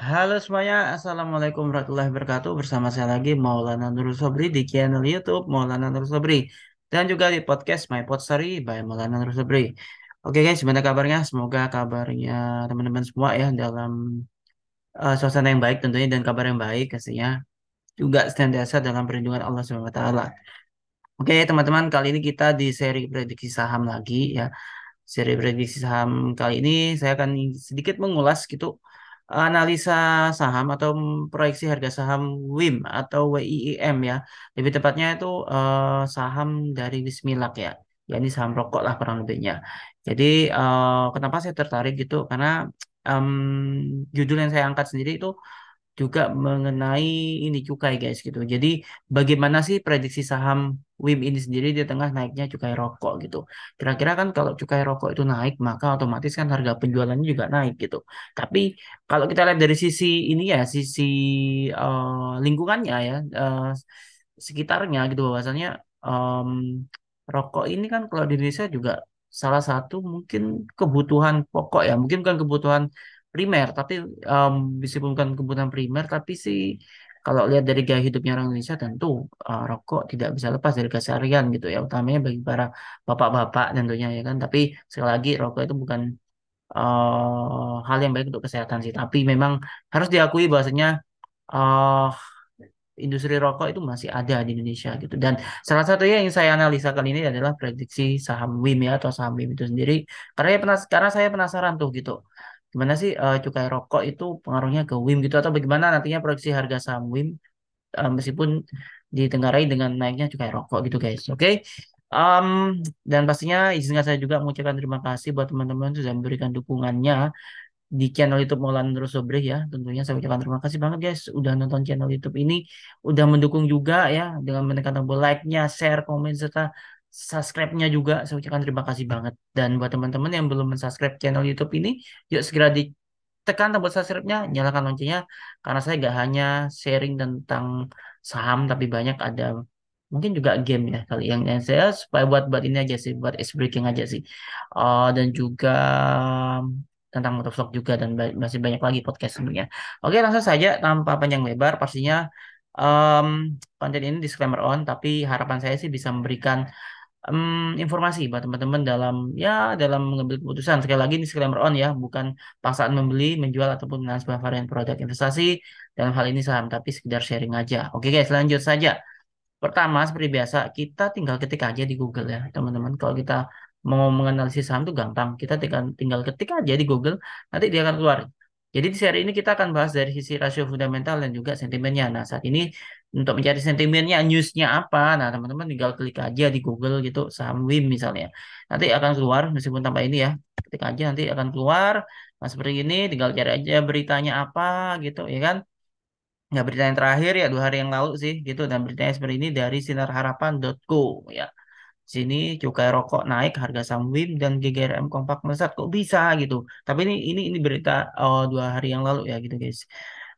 Halo semuanya, Assalamualaikum warahmatullahi wabarakatuh. Bersama saya lagi Maulana Nurul Sobri di channel YouTube Maulana Nurul Sobri dan juga di podcast My Pod Story by Maulana Nurul Sobri. Oke guys, gimana kabarnya? Semoga kabarnya teman-teman semua ya dalam suasana yang baik tentunya dan kabar yang baik pastinya juga senantiasa dalam perlindungan Allah Subhanahu wa taala. Oke, teman-teman, kali ini kita di seri prediksi saham lagi ya. Seri prediksi saham kali ini saya akan sedikit mengulas gitu analisa saham atau proyeksi harga saham WIM atau WIIM ya. Lebih tepatnya itu saham dari Wismilak ya. Ya ini saham rokok lah kurang lebihnya. Jadi kenapa saya tertarik gitu? Karena em, judul yang saya angkat sendiri itu juga mengenai ini cukai guys gitu. Jadi bagaimana sih prediksi saham WIM ini sendiri di tengah naiknya cukai rokok gitu. Kira-kira kan kalau cukai rokok itu naik maka otomatis kan harga penjualannya juga naik gitu. Tapi kalau kita lihat dari sisi ini ya, sisi lingkungannya ya, sekitarnya gitu bahwasannya em, rokok ini kan kalau di Indonesia juga salah satu mungkin kebutuhan pokok ya, mungkin bukan kebutuhan primer, tapi em, meskipun bukan kebutuhan primer, tapi sih kalau lihat dari gaya hidupnya orang Indonesia tentu rokok tidak bisa lepas dari keseharian gitu ya, utamanya bagi para bapak-bapak tentunya ya kan. Tapi sekali lagi rokok itu bukan hal yang baik untuk kesehatan sih, tapi memang harus diakui bahwasanya eh industri rokok itu masih ada di Indonesia gitu. Dan salah satunya yang saya analisa kali ini adalah prediksi saham WIM ya atau saham WIM itu sendiri. Karena saya penasaran tuh gitu. Gimana sih cukai rokok itu pengaruhnya ke WIM gitu atau bagaimana nantinya proyeksi harga saham WIM meskipun ditengarai dengan naiknya cukai rokok gitu guys. Oke. Em, dan pastinya izinkan saya juga mengucapkan terima kasih buat teman-teman yang sudah memberikan dukungannya di channel YouTube Maulana Nurul Sobri ya. Tentunya saya ucapkan terima kasih banget guys udah nonton channel YouTube ini, udah mendukung juga ya dengan menekan tombol like-nya, share, komen serta subscribe-nya juga. Saya ucapkan terima kasih banget. Dan buat teman-teman yang belum mensubscribe channel YouTube ini, yuk segera ditekan tombol subscribe-nya, nyalakan loncengnya karena saya gak hanya sharing tentang saham tapi banyak ada mungkin juga game ya kali yang saya supaya buat ini aja sih, buat ice breaking aja sih. Dan juga tentang motovlog juga dan masih banyak lagi podcast sebenarnya. Oke, langsung saja tanpa panjang lebar pastinya em, konten ini disclaimer on, tapi harapan saya sih bisa memberikan informasi buat teman-teman dalam mengambil keputusan. Sekali lagi ini disclaimer on ya, bukan paksaan membeli, menjual ataupun mengenal sebuah varian produk investasi dalam hal ini saham, tapi sekedar sharing aja. Oke guys, lanjut saja. Pertama, seperti biasa, kita tinggal ketik aja di Google ya, teman-teman. Kalau kita mau menganalisis saham itu gampang. Kita tinggal ketik aja di Google, nanti dia akan keluar. Jadi di seri ini kita akan bahas dari sisi rasio fundamental dan juga sentimennya. Nah, saat ini untuk mencari sentimennya, newsnya apa? Nah, teman-teman tinggal klik aja di Google gitu, saham WIM misalnya. Nanti akan keluar, meskipun tanpa ini ya. Ketik aja nanti akan keluar. Nah, seperti ini, tinggal cari aja beritanya apa gitu, ya kan? Nggak berita yang terakhir ya 2 hari yang lalu sih gitu dan beritanya seperti ini dari sinarharapan.co ya. Sini cukai rokok naik, harga saham WIM dan GGRM kompak melesat kok bisa gitu. Tapi ini berita 2 hari yang lalu ya gitu guys.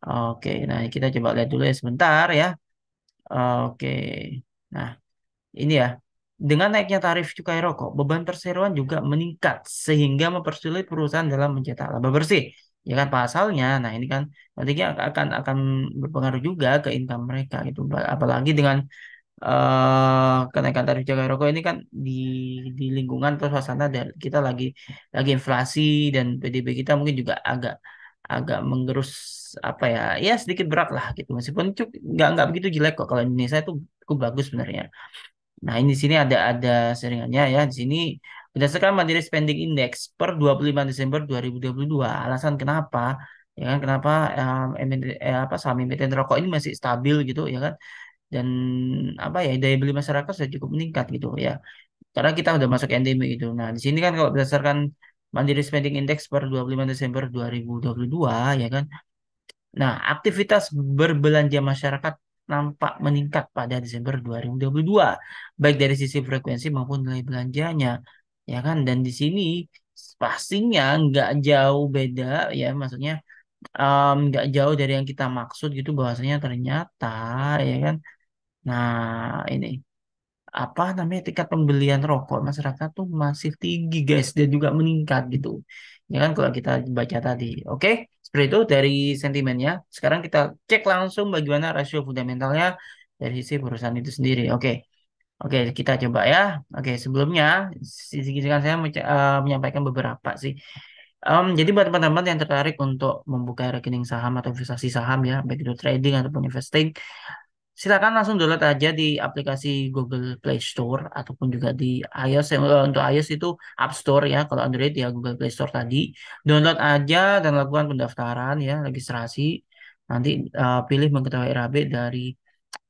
Oke, nah kita coba lihat dulu ya sebentar ya. Oke, nah ini ya. Dengan naiknya tarif cukai rokok, beban perseroan juga meningkat sehingga mempersulit perusahaan dalam mencetak laba bersih. Ya kan pasalnya, nah ini kan nantinya akan berpengaruh juga ke income mereka gitu. Apalagi dengan kenaikan tarif cukai rokok ini kan di lingkungan atau suasana kita lagi inflasi dan PDB kita mungkin juga agak agak menggerus apa ya ya sedikit berat lah gitu meskipun nggak begitu jelek kok kalau Indonesia itu cukup bagus sebenarnya. Nah, ini di sini ada seringannya ya. Di sini berdasarkan Mandiri Spending Index per 25 Desember 2022. Alasan kenapa? Ya kan kenapa saham emiten rokok ini masih stabil gitu ya kan? Dan apa ya daya beli masyarakat sudah cukup meningkat gitu ya. Karena kita udah masuk endemi gitu. Nah, di sini kan kalau berdasarkan Mandiri Spending Index per 25 Desember 2022 ya kan. Nah, aktivitas berbelanja masyarakat nampak meningkat pada Desember 2022, baik dari sisi frekuensi maupun nilai belanjanya, ya kan? Dan di sini pastinya nggak jauh beda, ya, maksudnya nggak jauh dari yang kita maksud gitu, bahwasanya ternyata, ya kan? Nah, ini apa namanya tingkat pembelian rokok masyarakat tuh masih tinggi, guys, dan juga meningkat gitu, ya kan? Kalau kita baca tadi, oke? Seperti itu dari sentimennya. Sekarang kita cek langsung bagaimana rasio fundamentalnya dari sisi perusahaan itu sendiri. Oke. Oke, kita coba ya. Oke, sebelumnya izinkan saya menyampaikan beberapa sih. Jadi buat teman-teman yang tertarik untuk membuka rekening saham atau investasi saham ya, baik itu trading ataupun investing, silakan langsung download aja di aplikasi Google Play Store ataupun juga di iOS. Untuk iOS itu App Store ya, kalau Android ya Google Play Store tadi. Download aja dan lakukan pendaftaran ya, registrasi. Nanti pilih mengetahui RAB dari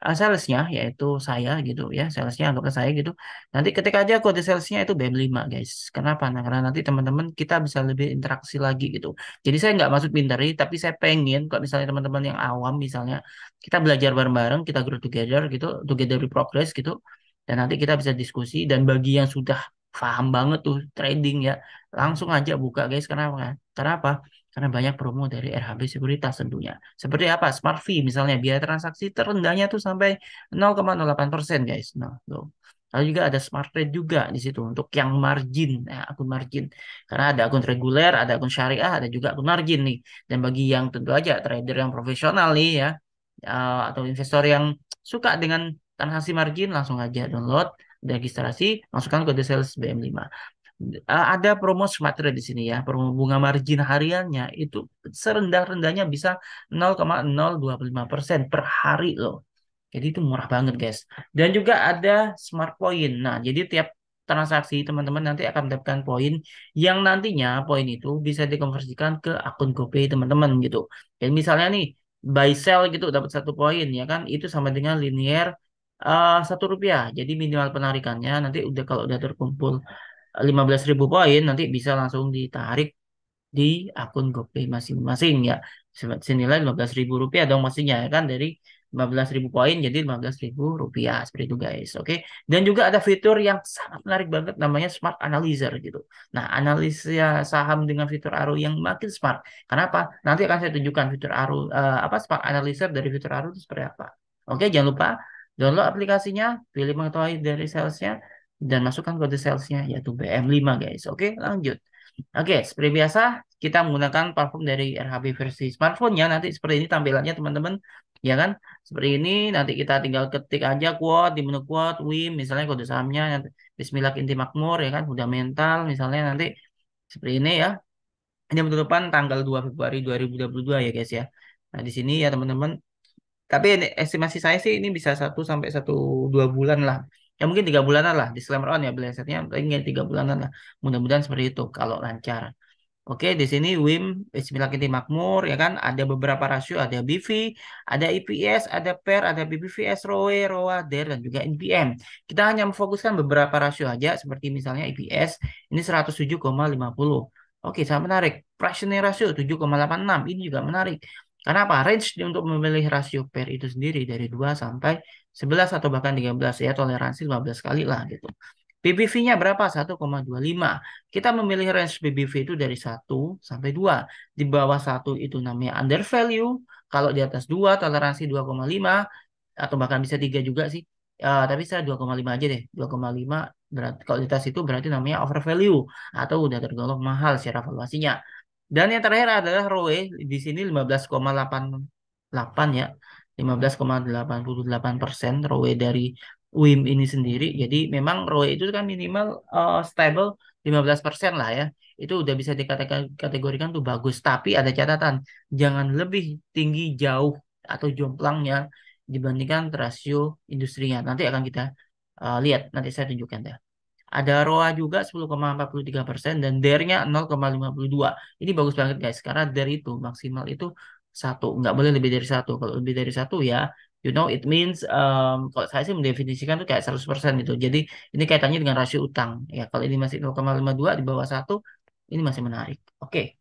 salesnya yaitu saya gitu ya, salesnya anggaplah saya gitu. Nanti ketik aja kode salesnya itu BM5 guys. Kenapa? Nah, karena nanti teman-teman kita bisa lebih interaksi lagi gitu. Jadi saya nggak maksud pinteri, tapi saya pengen kalau misalnya teman-teman yang awam misalnya kita belajar bareng-bareng, kita grow together gitu, together we progress gitu. Dan nanti kita bisa diskusi dan bagi yang sudah paham banget tuh trading ya, langsung aja buka guys. Kenapa? Karena apa? Karena banyak promo dari RHB Sekuritas tentunya. Seperti apa? Smart Fee misalnya biaya transaksi terendahnya tuh sampai 0,08% guys. Nah, tuh. Lalu juga ada Smart Trade juga di situ untuk yang margin, akun margin. Karena ada akun reguler, ada akun syariah, ada juga akun margin nih. Dan bagi yang tentu aja trader yang profesional nih ya, atau investor yang suka dengan transaksi margin, langsung aja download, registrasi, masukkan kode sales BM5. Ada promo Smart Trade di sini ya. Promo bunga margin hariannya itu serendah-rendahnya bisa 0,025% per hari loh. Jadi itu murah banget guys. Dan juga ada Smart Point. Nah, jadi tiap transaksi teman-teman nanti akan mendapatkan poin yang nantinya poin itu bisa dikonversikan ke akun GoPay teman-teman gitu. Jadi misalnya nih buy sell gitu dapat 1 poin ya kan itu sama dengan linear Rp1. Jadi minimal penarikannya nanti udah kalau udah terkumpul 15.000 poin nanti bisa langsung ditarik di akun GoPay masing-masing ya. Senilai Rp15.000 dong pastinya ya kan dari 15.000 poin jadi Rp15.000 seperti itu guys. Oke. Dan juga ada fitur yang sangat menarik banget namanya Smart Analyzer gitu. Nah, analisa saham dengan fitur ARO yang makin smart. Kenapa? Nanti akan saya tunjukkan fitur ARO apa Smart Analyzer dari fitur ARO itu seperti apa. Oke, jangan lupa download aplikasinya, pilih mengetahui dari salesnya dan masukkan kode salesnya yaitu BM5 guys. Oke, lanjut. Oke, seperti biasa kita menggunakan platform dari RHB versi smartphone ya. Nanti seperti ini tampilannya teman-teman. Ya kan? Seperti ini nanti kita tinggal ketik aja quote di menu quote WIM misalnya kode sahamnya nanti Bismillah Inti Makmur ya kan fundamental misalnya nanti seperti ini ya. Ini penutupan tanggal 2 Februari 2022 ya guys ya. Nah, di sini ya teman-teman tapi estimasi saya sih ini bisa 1 sampai 1 2 bulan lah. Ya mungkin 3 bulanan lah. Disclaimer on ya, belajarnya paling 3 bulanan lah. Mudah-mudahan seperti itu kalau lancar. Oke, di sini WIM Bismillahirrahmanirrahim Makmur ya kan ada beberapa rasio, ada BV, ada EPS, ada PER, ada BBVS, ROE, ROA, DER dan juga NPM. Kita hanya memfokuskan beberapa rasio aja seperti misalnya EPS ini 107,50. Oke, sangat menarik. Price earning ratio 7,86 ini juga menarik. Karena apa? Range untuk memilih rasio PER itu sendiri dari 2 sampai 11 atau bahkan 13 ya, toleransi 15 kali lah gitu. BBV-nya berapa? 1,25. Kita memilih range BBV itu dari 1 sampai 2. Di bawah 1 itu namanya under value. Kalau di atas 2, toleransi 2,5. Atau bahkan bisa 3 juga sih. Tapi saya 2,5 aja deh. 2,5 berarti, kalau di atas itu berarti namanya over value. Atau udah tergolong mahal secara valuasinya. Dan yang terakhir adalah ROE. Di sini 15,88 ya. 15,88% ROE dari WIM ini sendiri. Jadi memang ROE itu kan minimal stable 15% lah ya. Itu udah bisa dikategorikan tuh bagus. Tapi ada catatan, jangan lebih tinggi jauh atau jomplangnya dibandingkan rasio industrinya. Nanti akan kita lihat, nanti saya tunjukkan deh. Ada ROA juga 10,43% dan DER-nya 0,52. Ini bagus banget guys, karena DER itu maksimal itu 1, nggak boleh lebih dari 1. Kalau lebih dari 1 ya, you know it means kalau saya sih mendefinisikan tuh kayak 100% gitu. Jadi ini kaitannya dengan rasio utang. Ya, kalau ini masih 0,52 di bawah 1, ini masih menarik. Oke.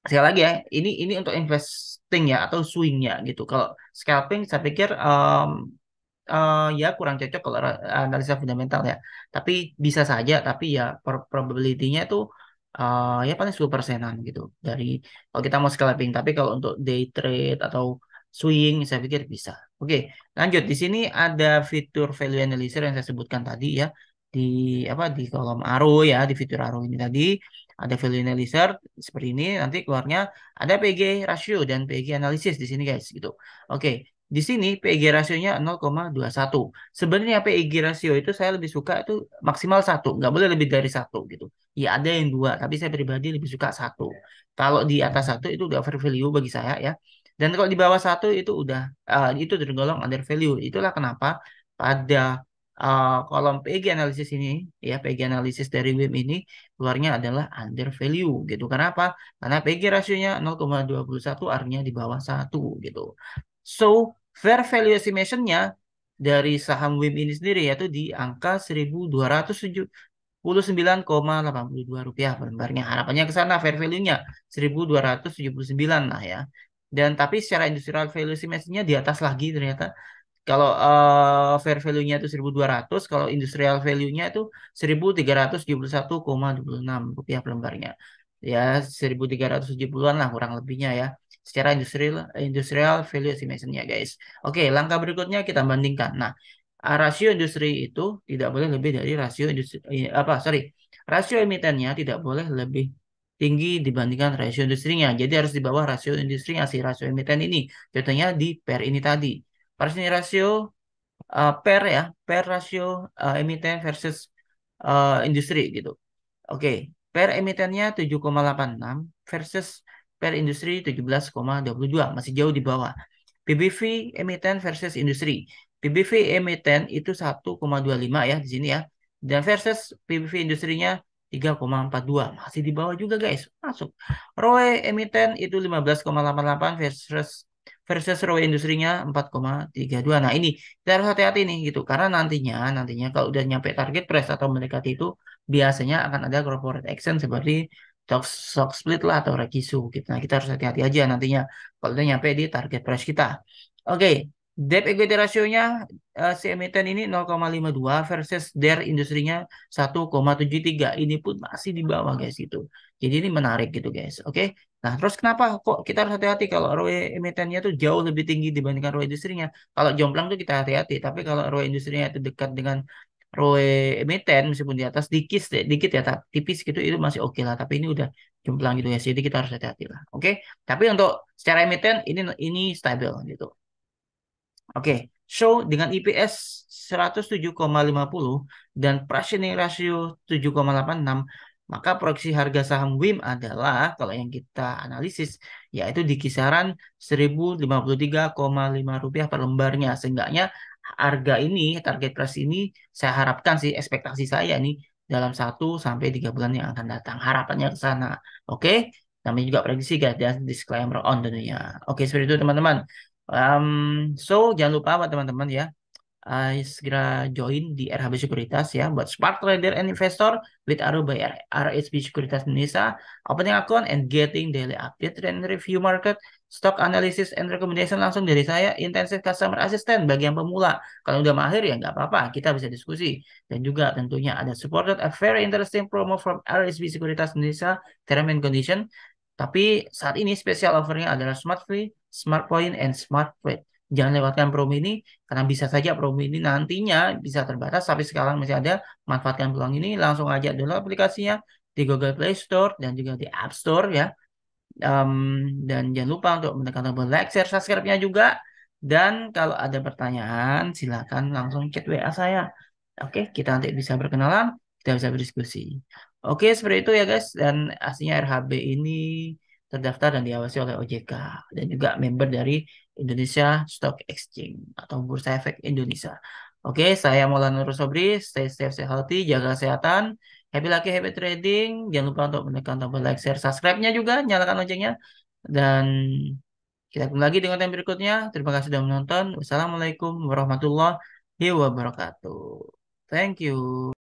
Sekali lagi ya, ini untuk investing ya atau swing ya gitu. Kalau scalping saya pikir ya kurang cocok kalau analisa fundamental ya. Tapi bisa saja, tapi ya probability-nya itu ya paling 10%-an gitu. Dari kalau kita mau scalping, tapi kalau untuk day trade atau swing saya pikir bisa. Oke, lanjut. Di sini ada fitur value analyzer yang saya sebutkan tadi ya. di di kolom arrow ya, di fitur arrow ini tadi ada value analyzer seperti ini, nanti keluarnya ada PG ratio dan PG analisis di sini guys gitu. Oke, di sini PG rasionya 0,21. Sebenarnya PG rasio itu saya lebih suka itu maksimal satu, nggak boleh lebih dari satu gitu. Ya ada yang dua, tapi saya pribadi lebih suka satu. Kalau di atas satu itu udah over value bagi saya ya. Dan kalau di bawah satu itu udah itu tergolong under value. Itulah kenapa pada kolom PG analisis ini ya PG analisis dari WIM ini keluarnya adalah under value gitu. Kenapa? Karena PG rasionya 0,21 artinya di bawah satu gitu. So, fair value estimation-nya dari saham WIM ini sendiri yaitu di angka 1.279,82 rupiah per lembarnya. Harapannya ke sana fair value-nya 1.279 lah ya. Dan tapi secara industrial value estimation-nya di atas lagi ternyata. Kalau fair value-nya itu 1.200, kalau industrial value-nya itu 1.371,26 rupiah per lembarnya. Ya, 1.370-an lah kurang lebihnya ya. Secara industrial industrial value estimation-nya guys. Oke, langkah berikutnya kita bandingkan. Nah, rasio industri itu tidak boleh lebih dari rasio industri rasio emitennya tidak boleh lebih tinggi dibandingkan rasio industrinya. Jadi harus di bawah rasio industrinya si rasio emiten ini. Contohnya di pair ini tadi. Pair rasio pair ya, pair rasio emiten versus industri gitu. Oke, per emitennya 7,86 versus per industri 17,22, masih jauh di bawah. PBV emiten versus industri. PBV emiten itu 1,25 ya di sini ya. Dan versus PBV industrinya 3,42, masih di bawah juga guys. Masuk. ROE emiten itu 15,88 versus versus ROE industrinya 4,32. Nah, ini kita harus hati-hati nih gitu karena nantinya kalau udah nyampe target price atau mendekati itu biasanya akan ada corporate action seperti stock split lah atau rekisu gitu. Nah, kita harus hati-hati aja nantinya kalau udah nyampe di target price kita. Oke, debt equity rasionya si emiten ini 0,52 versus their industrinya 1,73. Ini pun masih di bawah guys gitu. Jadi ini menarik gitu guys. Oke. Nah, terus kenapa kok kita harus hati-hati kalau ROE emitennya tuh jauh lebih tinggi dibandingkan ROE industrinya? Kalau jomplang tuh kita hati-hati, tapi kalau ROE industrinya itu dekat dengan ROE emiten meskipun di atas dikit dikit ya tipis gitu itu masih oke lah, tapi ini udah jomplang gitu ya. Jadi kita harus hati-hati lah. Oke. Tapi untuk secara emiten ini stabil gitu. Oke, show dengan IPS 107,50 dan price earning ratio 7,86, maka proyeksi harga saham WIM adalah kalau yang kita analisis yaitu di kisaran 1.053,5 rupiah per lembarnya. Seenggaknya harga ini, target price ini saya harapkan sih ekspektasi saya nih dalam 1 sampai 3 bulan yang akan datang. Harapannya ke sana. Oke, namanya juga prediksi guys dan disclaimer on tentunya. Oke, seperti itu teman-teman. So jangan lupa buat teman-teman ya, segera join di RHB Sekuritas ya buat smart trader and investor with Aru by RHB Sekuritas Indonesia. Opening account and getting daily update and review market, stock analysis and recommendation langsung dari saya, intensive customer assistant bagi yang pemula. Kalau udah mahir ya nggak apa-apa, kita bisa diskusi. Dan juga tentunya ada supported a very interesting promo from RHB Sekuritas Indonesia, term and condition. Tapi saat ini spesial offernya adalah Smart Free, Smart Point, and Smart Trade. Jangan lewatkan promo ini, karena bisa saja promo ini nantinya bisa terbatas, tapi sekarang masih ada. Manfaatkan peluang ini, langsung aja download aplikasinya di Google Play Store dan juga di App Store ya. Dan jangan lupa untuk menekan tombol like, share, subscribe-nya juga. Dan kalau ada pertanyaan, silakan langsung chat WA saya. Oke, kita nanti bisa berkenalan, kita bisa berdiskusi. Oke, seperti itu ya guys. Dan aslinya RHB ini terdaftar dan diawasi oleh OJK dan juga member dari Indonesia Stock Exchange atau Bursa Efek Indonesia. Oke, saya Maulana Nur Sobri. Stay safe, stay healthy, jaga kesehatan. Happy lucky, happy trading. Jangan lupa untuk menekan tombol like, share, subscribe-nya juga, nyalakan loncengnya. Dan kita ketemu lagi dengan yang berikutnya. Terima kasih sudah menonton. Wassalamualaikum warahmatullahi wabarakatuh. Thank you.